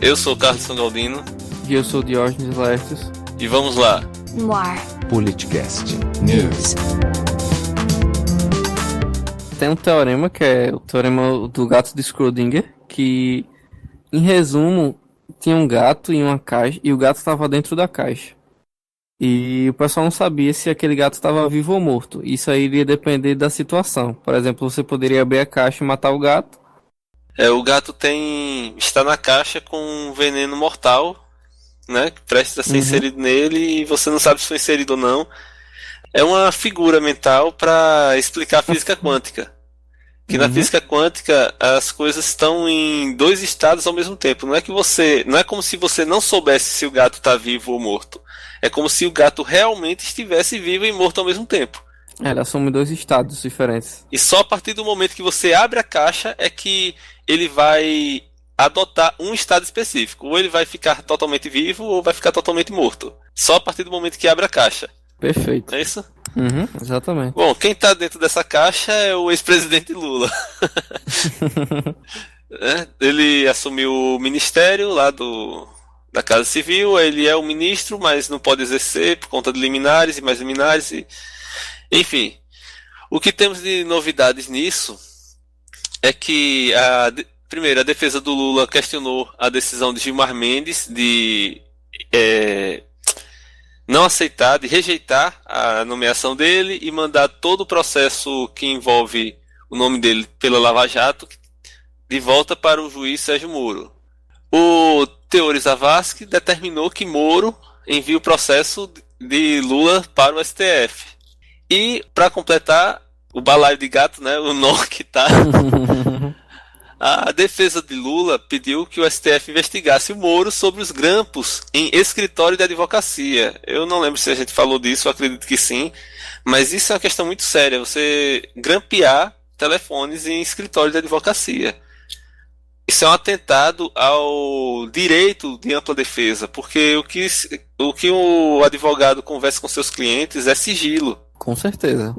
Eu sou o Carlos Galdino. E eu sou o Diógenes Laertes. E vamos lá. Noir. Politicast News. Tem um teorema que é o teorema do gato de Schrödinger, que, em resumo, tinha um gato em uma caixa e o gato estava dentro da caixa. E o pessoal não sabia se aquele gato estava vivo ou morto. Isso aí iria depender da situação. Por exemplo, você poderia abrir a caixa e matar o gato. O gato está na caixa com um veneno mortal, né, que precisa ser inserido nele e você não sabe se foi inserido ou não. É uma figura mental para explicar a física quântica. Que na física quântica as coisas estão em dois estados ao mesmo tempo. Não é como se você não soubesse se o gato está vivo ou morto. É como se o gato realmente estivesse vivo e morto ao mesmo tempo. Ela assume dois estados diferentes. E só a partir do momento que você abre a caixa é que ele vai adotar um estado específico. Ou ele vai ficar totalmente vivo ou vai ficar totalmente morto. Só a partir do momento que abre a caixa. Perfeito. É isso? Exatamente. Bom, quem está dentro dessa caixa é o ex-presidente Lula. Ele assumiu o ministério lá da Casa Civil. Ele é o ministro, mas não pode exercer por conta de liminares e mais liminares. Enfim, o que temos de novidades nisso é que, primeiro, a defesa do Lula questionou a decisão de Gilmar Mendes de não aceitar, de rejeitar a nomeação dele e mandar todo o processo que envolve o nome dele pela Lava Jato de volta para o juiz Sérgio Moro. O Teori Zavascki determinou que Moro envie o processo de Lula para o STF. E, para completar, o balaio de gato, né, o nó que tá... A defesa de Lula pediu que o STF investigasse o Moro sobre os grampos em escritório de advocacia. Eu não lembro se a gente falou disso, eu acredito que sim, mas isso é uma questão muito séria, você grampear telefones em escritório de advocacia. Isso é um atentado ao direito de ampla defesa, porque o que o advogado conversa com seus clientes é sigilo. Com certeza.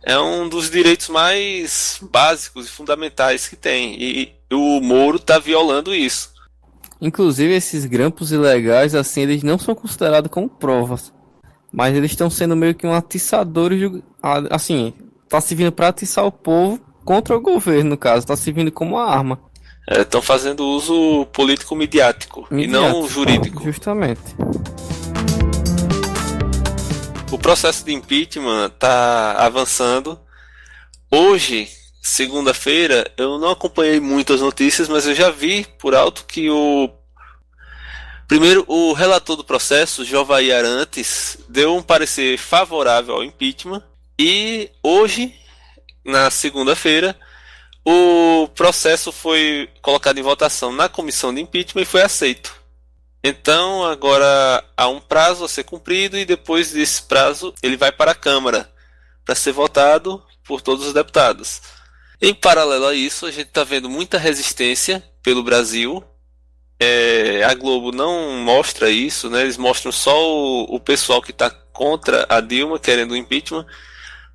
É um dos direitos mais básicos e fundamentais que tem. E o Moro está violando isso. Inclusive, esses grampos ilegais, assim, eles não são considerados como provas. Mas eles estão sendo meio que um atiçador, assim, tá servindo para atiçar o povo contra o governo, no caso. Tá servindo como uma arma. Estão fazendo uso político-midiático e não jurídico. Justamente. O processo de impeachment está avançando. Hoje, segunda-feira, eu não acompanhei muitas notícias, mas eu já vi por alto que primeiro, o relator do processo, Jovair Arantes, deu um parecer favorável ao impeachment. E hoje, na segunda-feira, o processo foi colocado em votação na comissão de impeachment e foi aceito. Então agora há um prazo a ser cumprido e depois desse prazo ele vai para a Câmara para ser votado por todos os deputados. Em paralelo a isso, a gente está vendo muita resistência pelo Brasil. A Globo não mostra isso, né? Eles mostram só o pessoal que está contra a Dilma, querendo o impeachment,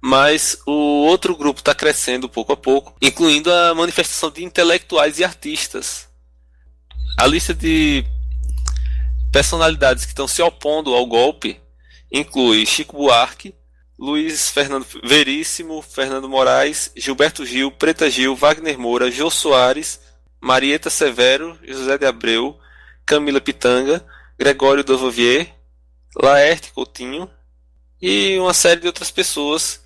mas o outro grupo está crescendo pouco a pouco, incluindo a manifestação de intelectuais e artistas. A lista de personalidades que estão se opondo ao golpe inclui Chico Buarque, Luiz Fernando Veríssimo, Fernando Moraes, Gilberto Gil, Preta Gil, Wagner Moura, Jô Soares, Marieta Severo, José de Abreu, Camila Pitanga, Gregório Davovier, Laerte Coutinho e uma série de outras pessoas.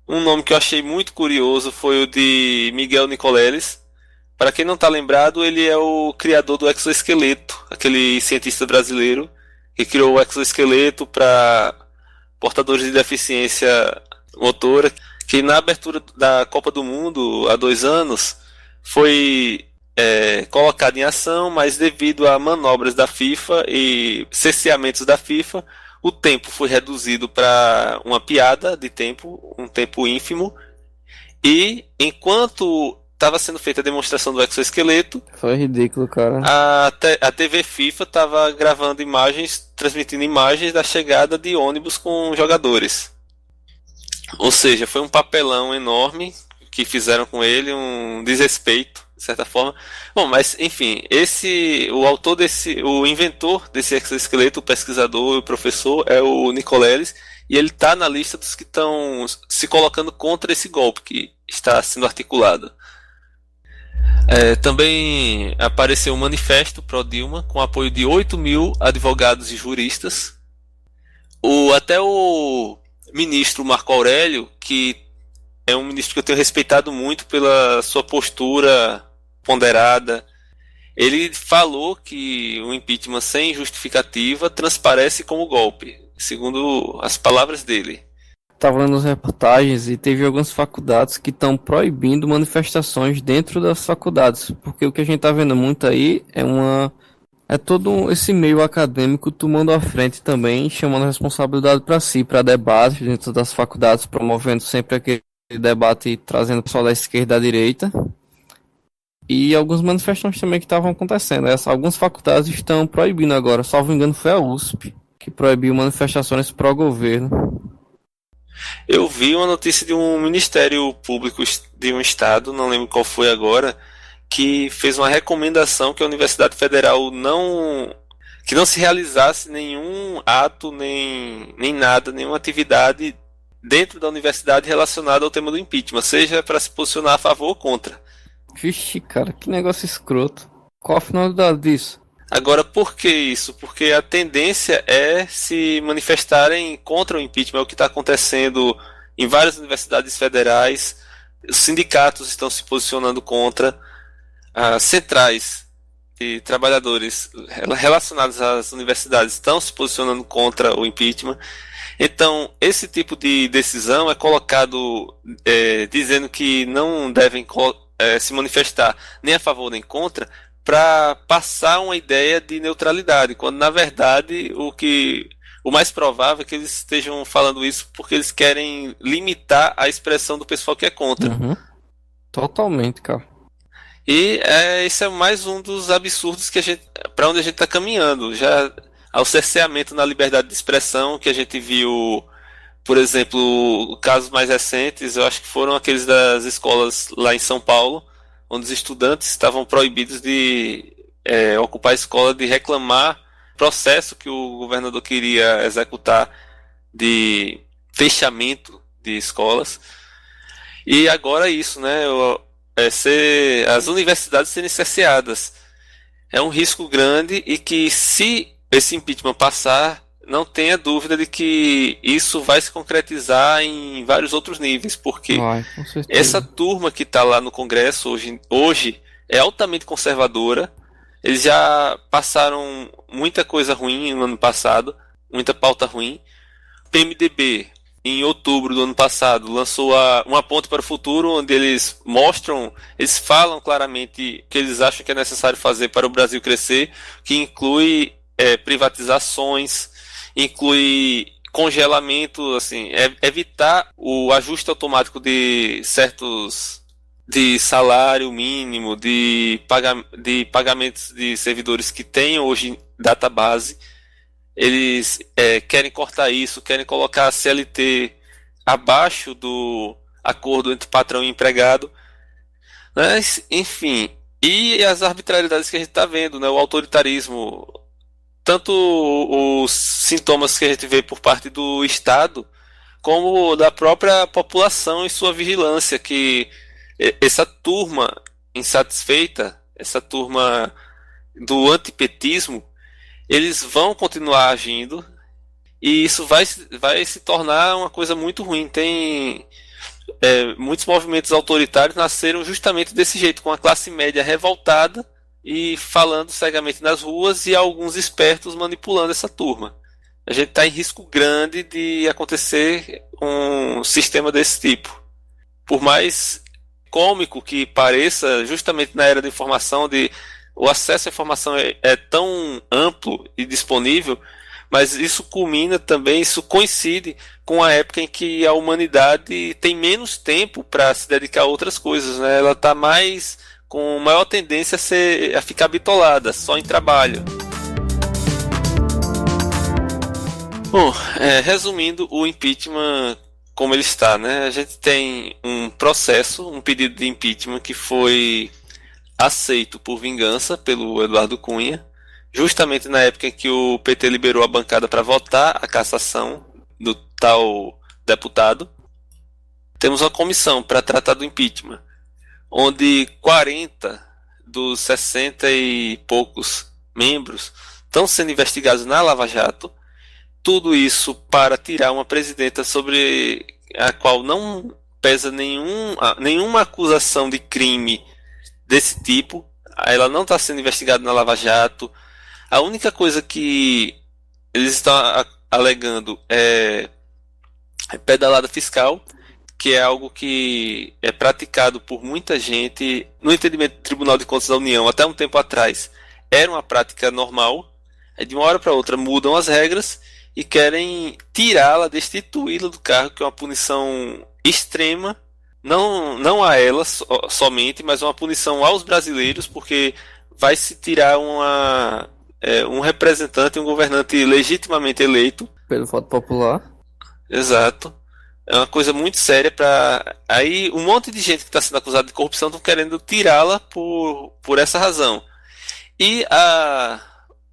Um nome que eu achei muito curioso foi o de Miguel Nicoleles. Para quem não está lembrado, ele é o criador do exoesqueleto, aquele cientista brasileiro que criou o exoesqueleto para portadores de deficiência motora, que na abertura da Copa do Mundo há 2 anos foi colocado em ação, mas devido a manobras da FIFA e cerceamentos da FIFA, o tempo foi reduzido para uma piada de tempo, um tempo ínfimo, e enquanto estava sendo feita a demonstração do exoesqueleto. Foi ridículo, cara. A TV FIFA estava gravando imagens, transmitindo imagens da chegada de ônibus com jogadores. Ou seja, foi um papelão enorme que fizeram com ele, um desrespeito de certa forma. Bom, mas enfim, o inventor desse exoesqueleto, o pesquisador e o professor é o Nicoleles, e ele está na lista dos que estão se colocando contra esse golpe que está sendo articulado. Também apareceu um manifesto pró-Dilma com apoio de 8.000 advogados e juristas. Até o ministro Marco Aurélio, que é um ministro que eu tenho respeitado muito pela sua postura ponderada, ele falou que o impeachment sem justificativa transparece como golpe, segundo as palavras dele. Tava lendo as reportagens e teve algumas faculdades que estão proibindo manifestações dentro das faculdades, porque o que a gente tá vendo muito aí é todo esse meio acadêmico tomando a frente também, chamando a responsabilidade para si, para debate dentro das faculdades, promovendo sempre aquele debate, trazendo o pessoal da esquerda à direita. E algumas manifestações também que estavam acontecendo. Algumas faculdades estão proibindo agora, salvo engano foi a USP, que proibiu manifestações pró-governo. Eu vi uma notícia de um Ministério Público de um estado, não lembro qual foi agora, que fez uma recomendação que a Universidade Federal que não se realizasse nenhum ato, nem nada, nenhuma atividade dentro da universidade relacionada ao tema do impeachment, seja para se posicionar a favor ou contra. Vixe, cara, que negócio escroto. Qual a finalidade disso? Agora, por que isso? Porque a tendência é se manifestarem contra o impeachment, é o que está acontecendo em várias universidades federais, os sindicatos estão se posicionando contra, as centrais de trabalhadores relacionadas às universidades estão se posicionando contra o impeachment. Então, esse tipo de decisão é colocado dizendo que não devem se manifestar nem a favor nem contra, para passar uma ideia de neutralidade, quando na verdade o mais provável é que eles estejam falando isso porque eles querem limitar a expressão do pessoal que é contra. Uhum. Totalmente, cara. E esse é mais um dos absurdos para onde a gente está caminhando, já ao cerceamento na liberdade de expressão que a gente viu, por exemplo, casos mais recentes, eu acho que foram aqueles das escolas lá em São Paulo, onde os estudantes estavam proibidos de ocupar a escola, de reclamar processo que o governador queria executar de fechamento de escolas. E agora isso, né? As universidades serem cerceadas. É um risco grande e que, se esse impeachment passar, não tenha dúvida de que isso vai se concretizar em vários outros níveis, porque essa turma que está lá no Congresso hoje é altamente conservadora. Eles já passaram muita coisa ruim no ano passado, muita pauta ruim. O PMDB, em outubro do ano passado, lançou Uma Ponte para o Futuro, onde eles falam claramente o que eles acham que é necessário fazer para o Brasil crescer, que inclui privatizações, inclui congelamento, assim, evitar o ajuste automático de salário mínimo, de pagamentos de servidores que têm hoje database. Eles querem cortar isso, querem colocar a CLT abaixo do acordo entre patrão e empregado. Mas, enfim, e as arbitrariedades que a gente está vendo, né, o autoritarismo, tanto os sintomas que a gente vê por parte do Estado, como da própria população e sua vigilância, que essa turma insatisfeita, essa turma do antipetismo, eles vão continuar agindo e isso vai se tornar uma coisa muito ruim. Tem muitos movimentos autoritários nasceram justamente desse jeito, com a classe média revoltada e falando cegamente nas ruas e alguns espertos manipulando essa turma. A gente está em risco grande de acontecer um sistema desse tipo. Por mais cômico que pareça, justamente na era da informação, o acesso à informação é tão amplo e disponível, mas isso coincide com a época em que a humanidade tem menos tempo para se dedicar a outras coisas, né? Ela está com maior tendência a ficar bitolada, só em trabalho. Bom, resumindo o impeachment como ele está, né? A gente tem um pedido de impeachment que foi aceito por vingança pelo Eduardo Cunha, justamente na época em que o PT liberou a bancada para votar a cassação do tal deputado. Temos uma comissão para tratar do impeachment, onde 40 dos 60 e poucos membros estão sendo investigados na Lava Jato. Tudo isso para tirar uma presidenta sobre a qual não pesa nenhuma acusação de crime desse tipo. Ela não está sendo investigada na Lava Jato. A única coisa que eles estão alegando é pedalada fiscal, que é algo que é praticado por muita gente. No entendimento do Tribunal de Contas da União, até um tempo atrás, era uma prática normal. De uma hora para outra mudam as regras e querem tirá-la, destituí-la do cargo, que é uma punição extrema, não a ela somente, mas uma punição aos brasileiros, porque vai se tirar um representante, um governante legitimamente eleito. Pelo voto popular. Exato. É uma coisa muito séria. Aí um monte de gente que está sendo acusada de corrupção estão querendo tirá-la por essa razão. E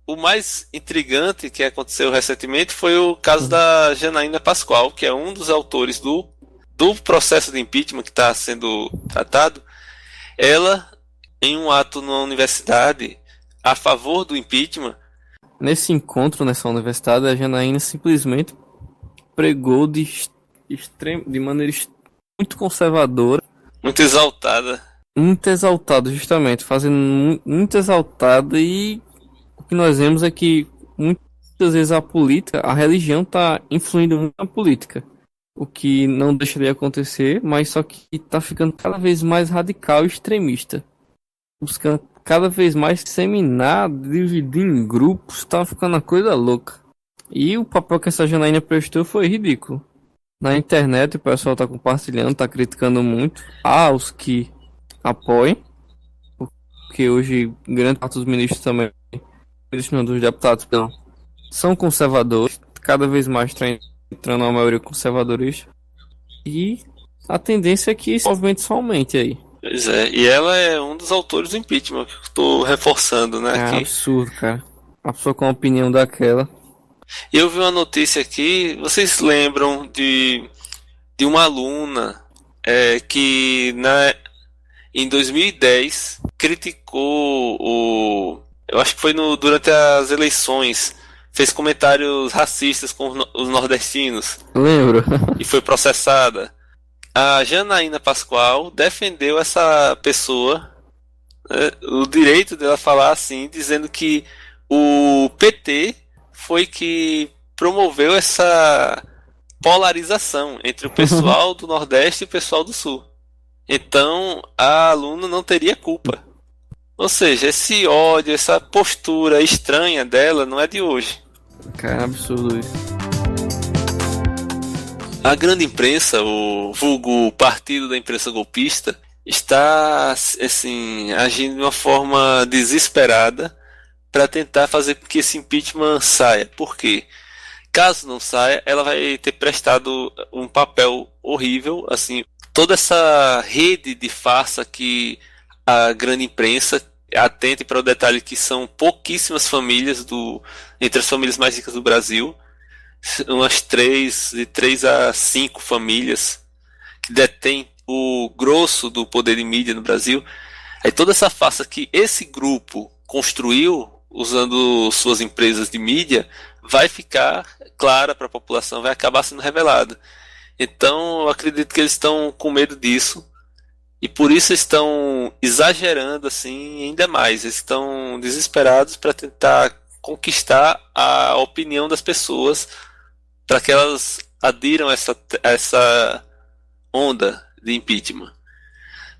o mais intrigante que aconteceu recentemente foi o caso da Janaína Pascoal, que é um dos autores do processo de impeachment que está sendo tratado. Ela, em um ato na universidade a favor do impeachment. Nesse encontro nessa universidade, a Janaína simplesmente pregou de maneira muito conservadora. Muito exaltada. Muito exaltada, justamente. Fazendo muito exaltada, e o que nós vemos é que muitas vezes a religião está influindo muito na política. O que não deixaria acontecer, mas só que está ficando cada vez mais radical e extremista. Buscando cada vez mais disseminar, dividir em grupos, tá ficando uma coisa louca. E o papel que essa Janaína prestou foi ridículo. Na internet o pessoal tá compartilhando, tá criticando muito. Há os que apoiem, porque hoje grande parte dos ministros também, dos deputados, não, são conservadores, cada vez mais está entrando uma maioria conservadorista. E a tendência é que esse movimento só aumente aí. Pois é, e ela é um dos autores do impeachment, que eu tô reforçando, né? É absurdo, cara. A pessoa com a opinião daquela. Eu vi uma notícia aqui, vocês lembram de uma aluna que em 2010 criticou eu acho que foi durante as eleições, fez comentários racistas com os nordestinos. Lembro. E foi processada. A Janaína Pascoal defendeu essa pessoa, né, o direito dela falar assim, dizendo que o PT foi que promoveu essa polarização entre o pessoal do Nordeste e o pessoal do Sul. Então a aluna não teria culpa. Ou seja, esse ódio, essa postura estranha dela não é de hoje. Cara, é absurdo isso. A grande imprensa, o vulgo partido da imprensa golpista, está assim, agindo de uma forma desesperada para tentar fazer com que esse impeachment saia. Por quê? Caso não saia, ela vai ter prestado um papel horrível. Assim, toda essa rede de farsa que a grande imprensa, atente para o detalhe que são pouquíssimas famílias entre as famílias mais ricas do Brasil, umas de 3 a 5 famílias que detêm o grosso do poder de mídia no Brasil. Aí toda essa farsa que esse grupo construiu usando suas empresas de mídia vai ficar clara para a população, vai acabar sendo revelada. Então eu acredito que eles estão com medo disso e por isso estão exagerando assim ainda mais. Eles estão desesperados para tentar conquistar a opinião das pessoas para que elas adiram essa onda de impeachment.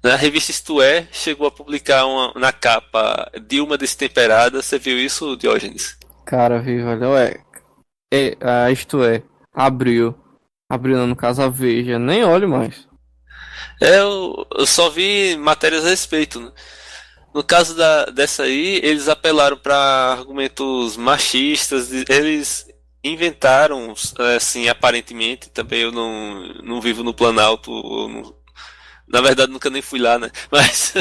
A revista Isto É chegou a publicar na capa Dilma Destemperada. Você viu isso, Diógenes? Cara, viu, olha, Isto É, abriu não, no caso a Veja, nem olho mais. Eu só vi matérias a respeito, né? No caso dessa aí, eles apelaram para argumentos machistas, eles inventaram, assim, aparentemente, também eu não vivo no Planalto, Na verdade, nunca nem fui lá, né? Mas,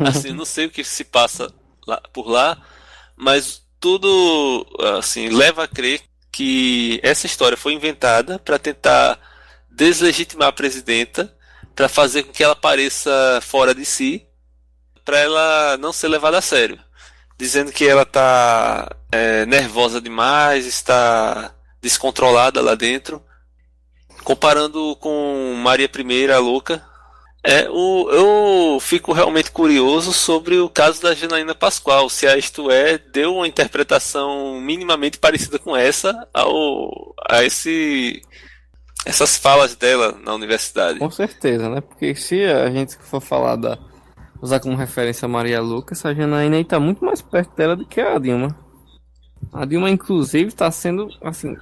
assim, não sei o que se passa por lá, mas tudo, assim, leva a crer que essa história foi inventada para tentar deslegitimar a presidenta, para fazer com que ela pareça fora de si, para ela não ser levada a sério, dizendo que ela está nervosa demais, está descontrolada lá dentro, comparando com Maria I, a louca. Eu fico realmente curioso sobre o caso da Janaína Pascoal, se a Isto É deu uma interpretação minimamente parecida com essa essas falas dela na universidade. Com certeza, né? Porque se a gente for falar usar como referência a Maria Lucas, a Janaína aí tá muito mais perto dela do que a Dilma. A Dilma, inclusive, tá sendo, assim,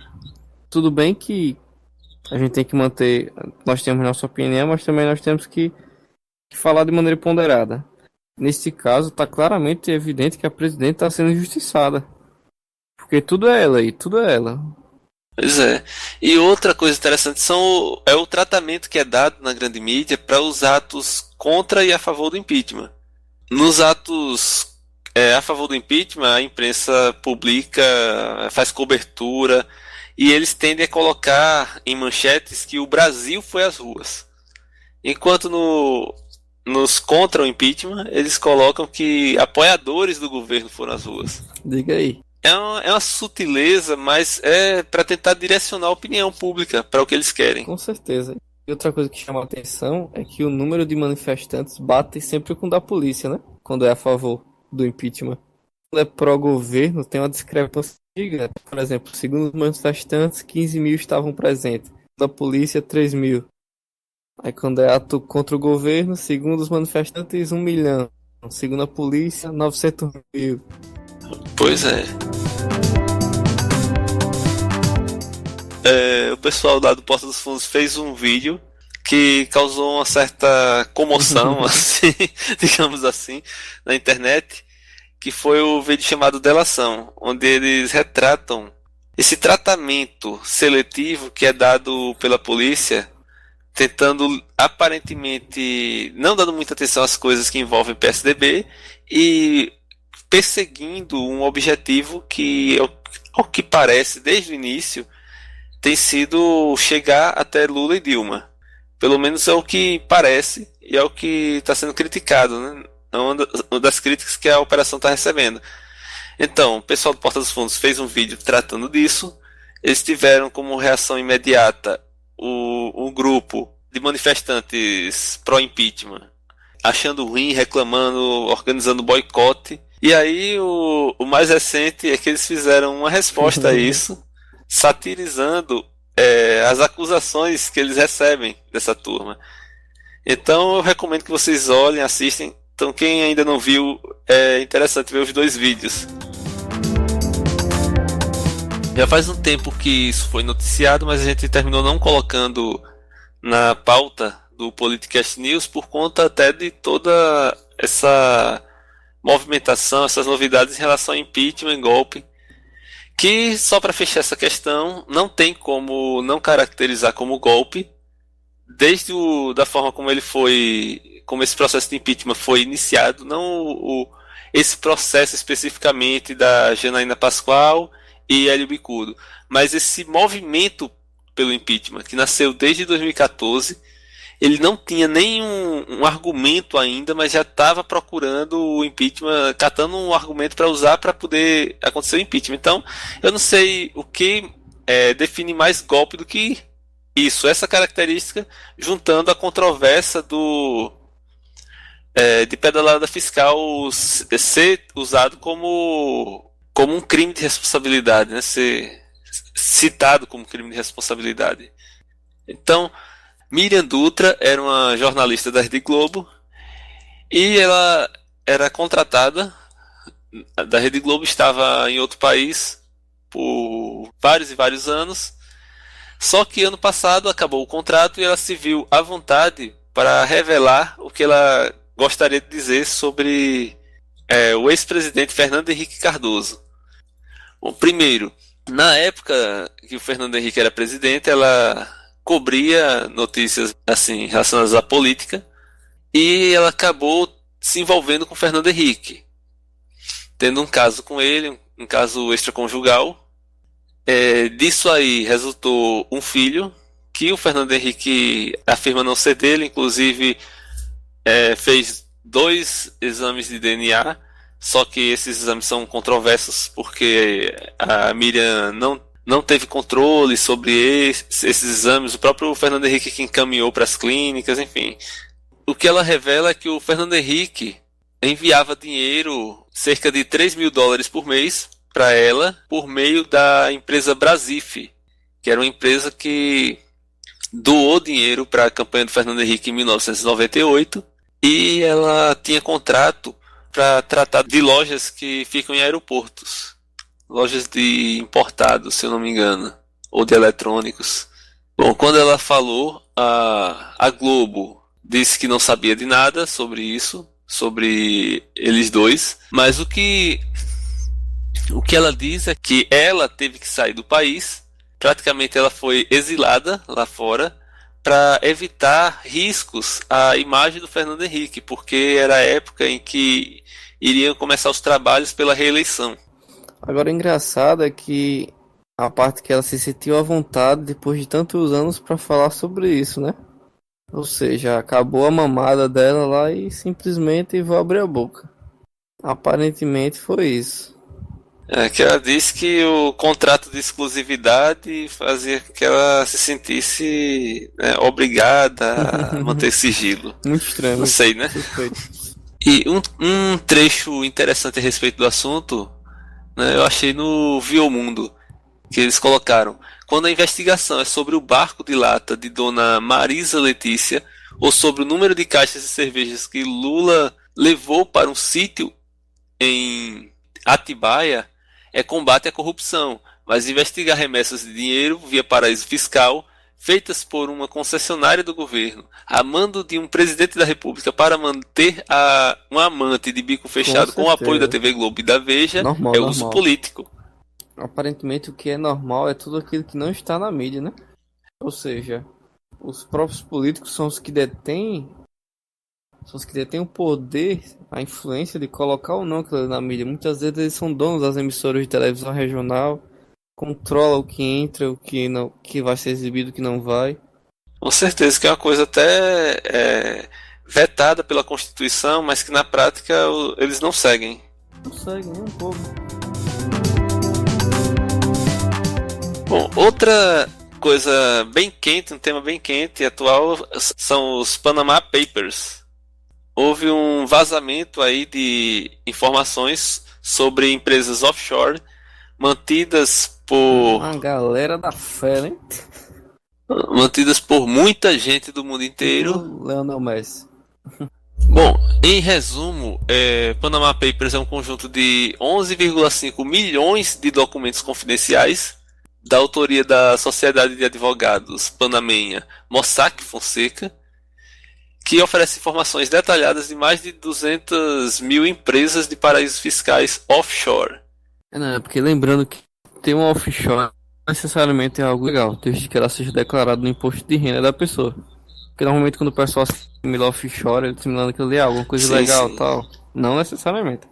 tudo bem que a gente tem que manter, nós temos nossa opinião, mas também nós temos que falar de maneira ponderada. Nesse caso, tá claramente evidente que a presidente tá sendo injustiçada. Porque tudo é ela aí, tudo é ela. Pois é. E outra coisa interessante é o tratamento que é dado na grande mídia para os atos contra e a favor do impeachment. Nos atos a favor do impeachment, a imprensa publica, faz cobertura, e eles tendem a colocar em manchetes que o Brasil foi às ruas. Enquanto nos contra o impeachment, eles colocam que apoiadores do governo foram às ruas. Diga aí. É uma sutileza, mas é para tentar direcionar a opinião pública para o que eles querem. Com certeza. E outra coisa que chama a atenção é que o número de manifestantes bate sempre com o da polícia, né? Quando é a favor do impeachment. Quando é pró-governo, tem uma discrepância gigante. Por exemplo, segundo os manifestantes, 15 mil estavam presentes. Da polícia, 3 mil. Aí quando é ato contra o governo, segundo os manifestantes, 1 milhão. Segundo a polícia, 900 mil. Pois é. O pessoal lá do Porta dos Fundos fez um vídeo que causou uma certa comoção, assim, digamos assim, na internet, que foi o vídeo chamado Delação, onde eles retratam esse tratamento seletivo que é dado pela polícia, tentando aparentemente não dando muita atenção às coisas que envolvem PSDB e perseguindo um objetivo que, ao que parece, desde o início, tem sido chegar até Lula e Dilma. Pelo menos é o que parece e é o que está sendo criticado, né? É uma das críticas que a operação está recebendo. Então, o pessoal do Porta dos Fundos fez um vídeo tratando disso. Eles tiveram como reação imediata um grupo de manifestantes pró-impeachment, achando ruim, reclamando, organizando boicote. E aí o mais recente é que eles fizeram uma resposta a isso, satirizando as acusações que eles recebem dessa turma. Então eu recomendo que vocês olhem, assistem. Então quem ainda não viu, é interessante ver os dois vídeos. Já faz um tempo que isso foi noticiado, mas a gente terminou não colocando na pauta do Politicast News por conta até de toda essa movimentação, essas novidades em relação ao impeachment e golpe, que só para fechar essa questão, não tem como não caracterizar como golpe, desde da forma como ele foi, como esse processo de impeachment foi iniciado, não esse processo especificamente da Janaína Pascoal e Hélio Bicudo, mas esse movimento pelo impeachment, que nasceu desde 2014, ele não tinha nenhum argumento ainda, mas já estava procurando o impeachment, catando um argumento para usar para poder acontecer o impeachment. Então, eu não sei o que define mais golpe do que isso, essa característica, juntando a controvérsia de pedalada fiscal ser usado como um crime de responsabilidade, né? Ser citado como crime de responsabilidade. Então, Miriam Dutra era uma jornalista da Rede Globo e ela era contratada da Rede Globo, estava em outro país por vários e vários anos, só que ano passado acabou o contrato e ela se viu à vontade para revelar o que ela gostaria de dizer sobre o ex-presidente Fernando Henrique Cardoso. Bom, primeiro, na época que o Fernando Henrique era presidente, ela cobria notícias assim relacionadas à política e ela acabou se envolvendo com o Fernando Henrique, tendo um caso com ele, um caso extraconjugal. Disso aí resultou um filho, que o Fernando Henrique afirma não ser dele, inclusive fez 2 exames de DNA, só que esses exames são controversos porque a Miriam não teve controle sobre esses exames, o próprio Fernando Henrique que encaminhou para as clínicas, enfim. O que ela revela é que o Fernando Henrique enviava dinheiro, cerca de $3.000 por mês, para ela, por meio da empresa Brasif, que era uma empresa que doou dinheiro para a campanha do Fernando Henrique em 1998, e ela tinha contrato para tratar de lojas que ficam em aeroportos, lojas de importados, se eu não me engano, ou de eletrônicos. Bom, quando ela falou, a Globo disse que não sabia de nada sobre isso, sobre eles dois, mas o que ela diz é que ela teve que sair do país, praticamente ela foi exilada lá fora, para evitar riscos à imagem do Fernando Henrique, porque era a época em que iriam começar os trabalhos pela reeleição. Agora, o engraçado é que a parte que ela se sentiu à vontade depois de tantos anos para falar sobre isso, né? Ou seja, acabou a mamada dela lá e simplesmente vou abrir a boca. Aparentemente foi isso. Que ela disse que o contrato de exclusividade fazia com que ela se sentisse, né, obrigada a manter sigilo. Muito estranho. Não sei, né? Suspeito. E um trecho interessante a respeito do assunto, né, eu achei no Viomundo, que eles colocaram: quando a investigação é sobre o barco de lata de Dona Marisa Letícia, ou sobre o número de caixas de cervejas que Lula levou para um sítio em Atibaia, é combate à corrupção, mas investigar remessas de dinheiro via paraíso fiscal feitas por uma concessionária do governo, a mando de um presidente da República para manter um amante de bico fechado com o apoio da TV Globo e da Veja, Normal, é uso político. Aparentemente o que é normal é tudo aquilo que não está na mídia, né? Ou seja, os próprios políticos são os que detêm o poder, a influência de colocar ou não aquilo na mídia. Muitas vezes eles são donos das emissoras de televisão regional, controla o que entra, o que não, que vai ser exibido, o que não vai. Com certeza que é uma coisa até vetada pela Constituição, mas que na prática eles não seguem. Não segue nem um pouco. Bom, outra coisa bem quente, um tema bem quente e atual, são os Panama Papers. Houve um vazamento aí de informações sobre empresas offshore mantidas por Uma galera da fé, né? muita gente do mundo inteiro. Leonel Messi. Bom, em resumo, Panama Papers é um conjunto de 11,5 milhões de documentos confidenciais da autoria da Sociedade de Advogados Panamenha Mossack Fonseca, que oferece informações detalhadas de mais de 200 mil empresas de paraísos fiscais offshore. Não, é porque lembrando que ter um offshore não necessariamente é algo legal, desde que ela seja declarada no imposto de renda da pessoa. Porque normalmente quando o pessoal assimila offshore, ele assimilando aquilo ali, alguma coisa legal e tal. Não necessariamente.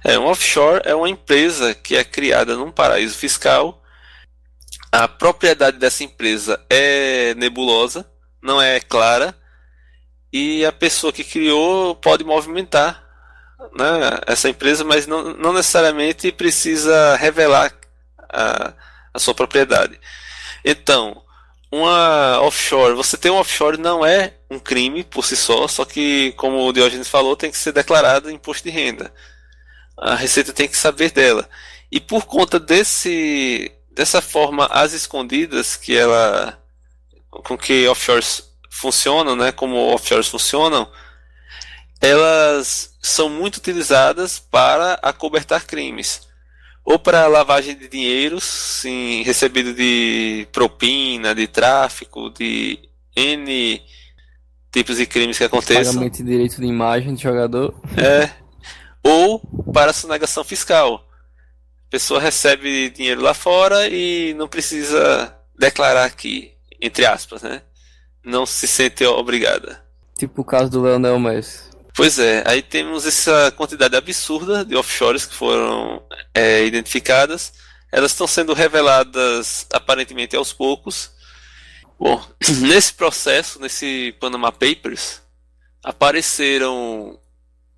Um offshore é uma empresa que é criada num paraíso fiscal. A propriedade dessa empresa é nebulosa, não é clara, e a pessoa que criou pode movimentar, né, essa empresa, mas não necessariamente precisa revelar a sua propriedade. Então, você ter um offshore não é um crime por si só que, como o Diógenes falou, tem que ser declarado imposto de renda. A Receita tem que saber dela. E por conta dessa forma às escondidas com que offshores funcionam, né, como offshores funcionam, elas são muito utilizadas para acobertar crimes, ou para lavagem de dinheiro, sim, recebido de propina, de tráfico, de N tipos de crimes que aconteçam. Pagamento de direito de imagem de jogador. Ou para sonegação fiscal. A pessoa recebe dinheiro lá fora e não precisa declarar aqui, entre aspas, né? Não se sente obrigada. Tipo o caso do Lionel Messi. Pois é, aí temos essa quantidade absurda de offshores que foram identificadas. Elas estão sendo reveladas aparentemente aos poucos. Bom, nesse processo, nesse Panama Papers, apareceram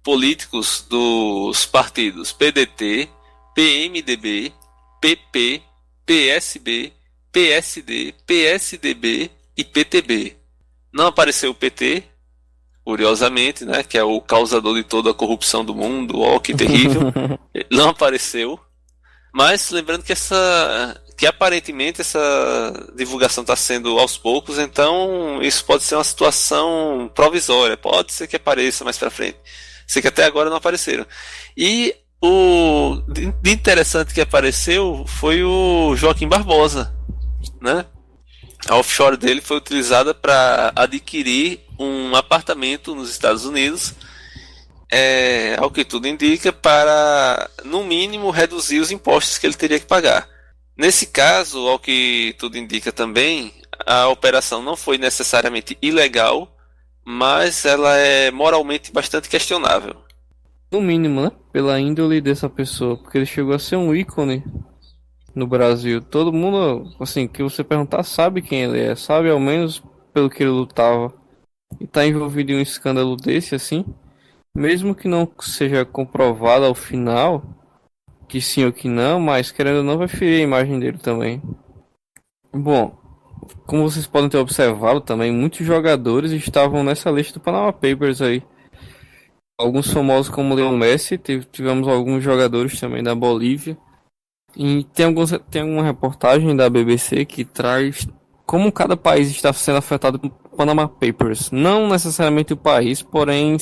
políticos dos partidos PDT, PMDB, PP, PSB, PSD, PSDB e PTB. Não apareceu o PT, curiosamente, né, que é o causador de toda a corrupção do mundo, ó, que terrível. Não apareceu. Mas lembrando que aparentemente essa divulgação está sendo aos poucos, então isso pode ser uma situação provisória, pode ser que apareça mais para frente. Sei que até agora não apareceram. E o de interessante que apareceu foi o Joaquim Barbosa, né? A offshore dele foi utilizada para adquirir um apartamento nos Estados Unidos, ao que tudo indica, para, no mínimo, reduzir os impostos que ele teria que pagar. Nesse caso, ao que tudo indica também, a operação não foi necessariamente ilegal, mas ela é moralmente bastante questionável. No mínimo, né? Pela índole dessa pessoa, porque ele chegou a ser um ícone no Brasil. Todo mundo, assim, que você perguntar, sabe quem ele é, sabe ao menos pelo que ele lutava. E tá envolvido em um escândalo desse, assim, mesmo que não seja comprovado ao final, que sim ou que não, mas querendo ou não, vai ferir a imagem dele também. Bom, como vocês podem ter observado também, muitos jogadores estavam nessa lista do Panama Papers aí. Alguns famosos como o Lionel Messi, tivemos alguns jogadores também da Bolívia. E tem uma reportagem da BBC que traz como cada país está sendo afetado pelo Panama Papers. Não necessariamente o país, porém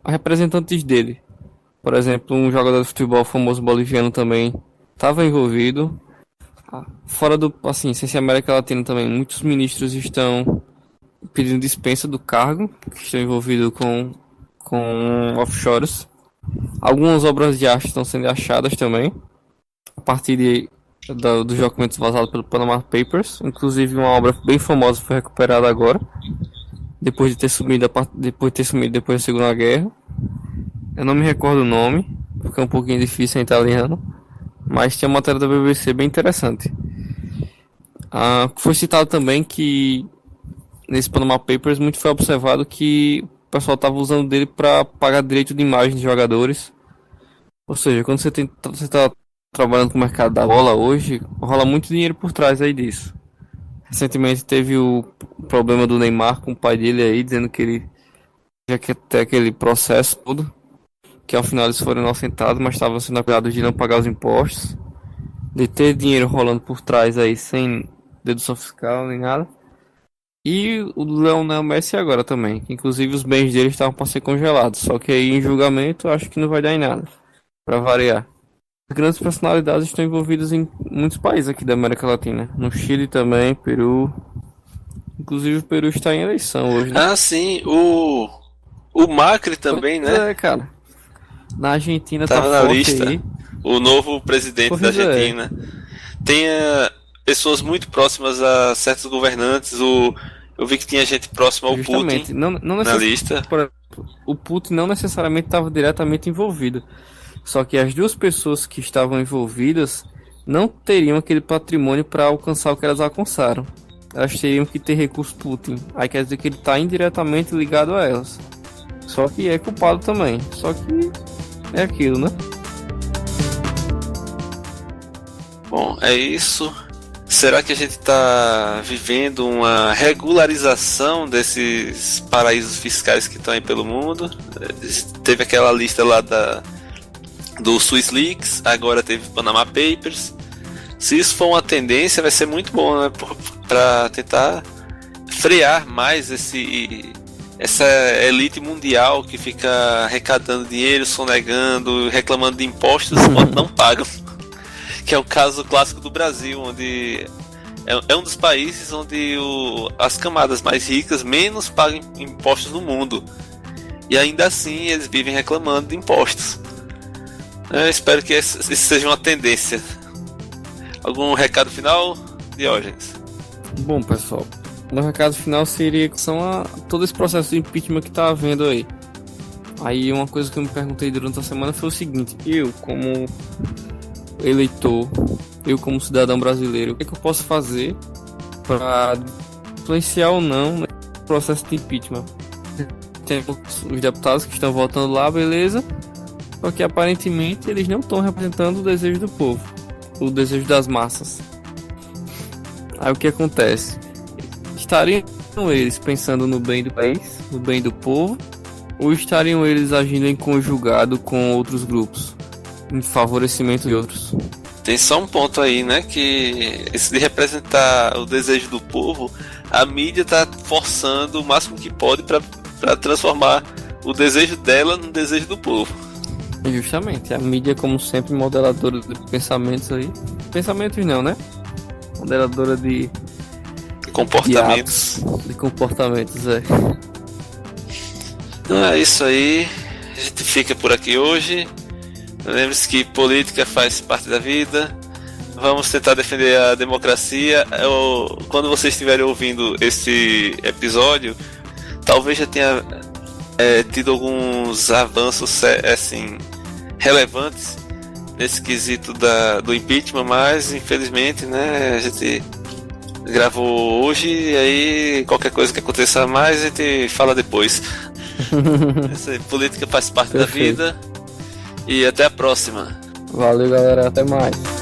representantes dele. Por exemplo, um jogador de futebol famoso boliviano também estava envolvido. Fora do, assim, sem ser América Latina também, muitos ministros estão pedindo dispensa do cargo, que estão envolvidos com offshores. Algumas obras de arte estão sendo achadas também, a partir dos documentos vazados pelo Panama Papers. Inclusive uma obra bem famosa foi recuperada agora, depois de ter sumido depois da Segunda Guerra. Eu não me recordo o nome, porque é um pouquinho difícil em italiano, mas tinha uma matéria da BBC bem interessante. Foi citado também que nesse Panama Papers muito foi observado que o pessoal estava usando dele para pagar direito de imagem de jogadores. Ou seja, quando você está trabalhando com o mercado da bola hoje, rola muito dinheiro por trás aí disso. Recentemente teve o problema do Neymar com o pai dele aí, dizendo que ele já quer ter aquele processo todo, que ao final eles foram inocentados, mas estavam sendo acusados de não pagar os impostos, de ter dinheiro rolando por trás aí sem dedução fiscal nem nada. E o Lionel Messi agora também, que inclusive os bens dele estavam para ser congelados, só que aí em julgamento acho que não vai dar em nada, para variar. As grandes personalidades estão envolvidas em muitos países aqui da América Latina, no Chile também, Peru. Inclusive o Peru está em eleição hoje, né? Ah, sim, o Macri também, né? Cara. Na Argentina Tava tá na forte lista. aí. O novo presidente Pois da é. Argentina. Tem pessoas muito próximas a certos governantes. Eu vi que tinha gente próxima ao Justamente. Putin Não na necessariamente, lista. por exemplo, o Putin não necessariamente estava diretamente envolvido. Só que as duas pessoas que estavam envolvidas não teriam aquele patrimônio para alcançar o que elas alcançaram. Elas teriam que ter recurso Putin. Aí quer dizer que ele está indiretamente ligado a elas. Só que é culpado também. Só que é aquilo, né? Bom, é isso. Será que a gente está vivendo uma regularização desses paraísos fiscais que estão aí pelo mundo? Teve aquela lista lá do Swiss Leaks, agora teve Panama Papers. Se isso for uma tendência, vai ser muito bom, né? Para tentar frear mais essa elite mundial que fica arrecadando dinheiro, sonegando, reclamando de impostos quando não pagam. Que é o caso clássico do Brasil, onde é um dos países onde as camadas mais ricas menos pagam impostos no mundo. E ainda assim eles vivem reclamando de impostos. Eu espero que isso seja uma tendência. Algum recado final, Diógenes? Bom, pessoal, meu recado final seria que são todo esse processo de impeachment que tá havendo aí. Aí uma coisa que eu me perguntei durante a semana foi o seguinte: eu como eleitor, eu como cidadão brasileiro, o que eu posso fazer para influenciar ou não no processo de impeachment? Temos os deputados que estão votando lá, beleza, só que aparentemente eles não estão representando o desejo do povo, o desejo das massas. Aí o que acontece? Estariam eles pensando no bem do país, no bem do povo, ou estariam eles agindo em conjugado com outros grupos, em favorecimento de outros? Tem só um ponto aí, né? Que esse de representar o desejo do povo, a mídia tá forçando o máximo que pode para transformar o desejo dela no desejo do povo. Justamente, a mídia, como sempre, modeladora de pensamentos aí. Pensamentos não, né? Modeladora de Comportamentos. de comportamentos, é. Então é isso aí. A gente fica por aqui hoje. Lembre-se que política faz parte da vida. Vamos tentar defender a democracia. Quando vocês estiverem ouvindo esse episódio, talvez já tenha tido alguns avanços assim, relevantes nesse quesito do impeachment, mas infelizmente, né, a gente gravou hoje e aí qualquer coisa que aconteça mais a gente fala depois. Essa política faz parte Perfeito. da vida. E até a próxima. Valeu, galera, até mais.